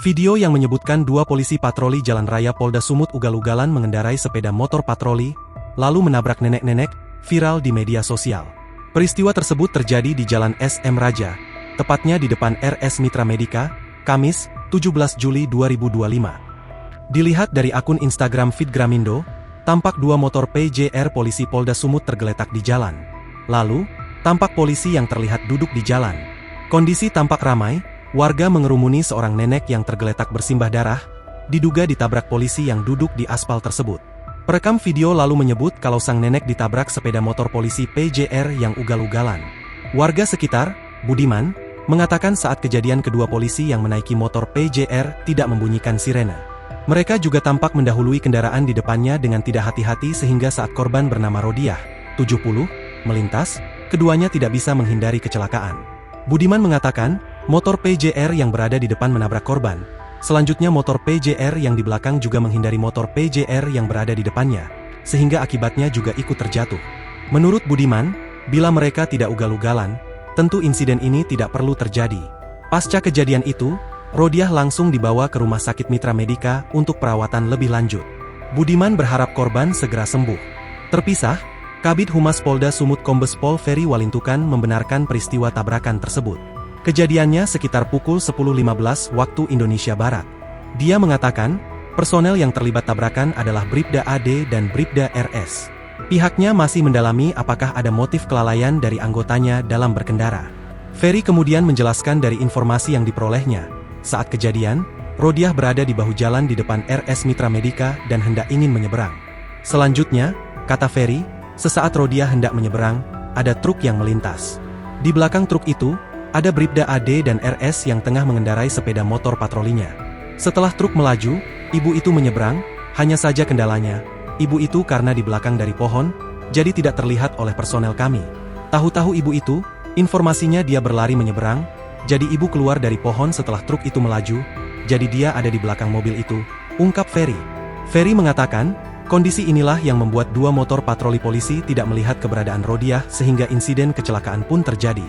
Video yang menyebutkan dua polisi patroli Jalan Raya Polda Sumut ugal-ugalan mengendarai sepeda motor patroli, lalu menabrak nenek-nenek, viral di media sosial. Peristiwa tersebut terjadi di Jalan SM Raja, tepatnya di depan RS Mitra Medica, Kamis, 17 Juli 2025. Dilihat dari akun Instagram Fitgramindo, tampak dua motor PJR polisi Polda Sumut tergeletak di jalan. Lalu, tampak polisi yang terlihat duduk di jalan. Kondisi tampak ramai, warga mengerumuni seorang nenek yang tergeletak bersimbah darah, diduga ditabrak polisi yang duduk di aspal tersebut. Perekam video lalu menyebut kalau sang nenek ditabrak sepeda motor polisi PJR yang ugal-ugalan. Warga sekitar, Budiman, mengatakan saat kejadian kedua polisi yang menaiki motor PJR tidak membunyikan sirene. Mereka juga tampak mendahului kendaraan di depannya dengan tidak hati-hati sehingga saat korban bernama Rodiah, 70, melintas, keduanya tidak bisa menghindari kecelakaan. Budiman mengatakan, motor PJR yang berada di depan menabrak korban. Selanjutnya motor PJR yang di belakang juga menghindari motor PJR yang berada di depannya, sehingga akibatnya juga ikut terjatuh. Menurut Budiman, bila mereka tidak ugal-ugalan, tentu insiden ini tidak perlu terjadi. Pasca kejadian itu, Rodiah langsung dibawa ke Rumah Sakit Mitra Medica untuk perawatan lebih lanjut. Budiman berharap korban segera sembuh. Terpisah, Kabid Humas Polda Sumut Kombes Pol Ferry Walintukan membenarkan peristiwa tabrakan tersebut. Kejadiannya sekitar pukul 10.15 waktu Indonesia Barat. Dia mengatakan, personel yang terlibat tabrakan adalah Bribda AD dan Bribda RS. Pihaknya masih mendalami apakah ada motif kelalaian dari anggotanya dalam berkendara. Ferry kemudian menjelaskan dari informasi yang diperolehnya. Saat kejadian, Rodiah berada di bahu jalan di depan RS Mitra Medica dan hendak ingin menyeberang. Selanjutnya, kata Ferry, sesaat Rodiah hendak menyeberang, ada truk yang melintas. Di belakang truk itu, ada Bribda AD dan RS yang tengah mengendarai sepeda motor patrolinya. Setelah truk melaju, ibu itu menyeberang, hanya saja kendalanya, ibu itu karena di belakang dari pohon, jadi tidak terlihat oleh personel kami. Tahu-tahu ibu itu, informasinya dia berlari menyeberang, jadi ibu keluar dari pohon setelah truk itu melaju, jadi dia ada di belakang mobil itu, ungkap Ferry. Ferry mengatakan, kondisi inilah yang membuat dua motor patroli polisi tidak melihat keberadaan Rodiah sehingga insiden kecelakaan pun terjadi.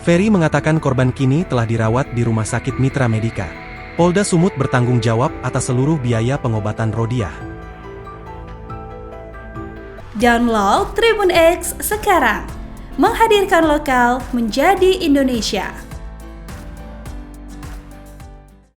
Ferry mengatakan korban kini telah dirawat di Rumah Sakit Mitra Medica. Polda Sumut bertanggung jawab atas seluruh biaya pengobatan Rodiah. Download Tribun X sekarang, menghadirkan lokal menjadi Indonesia.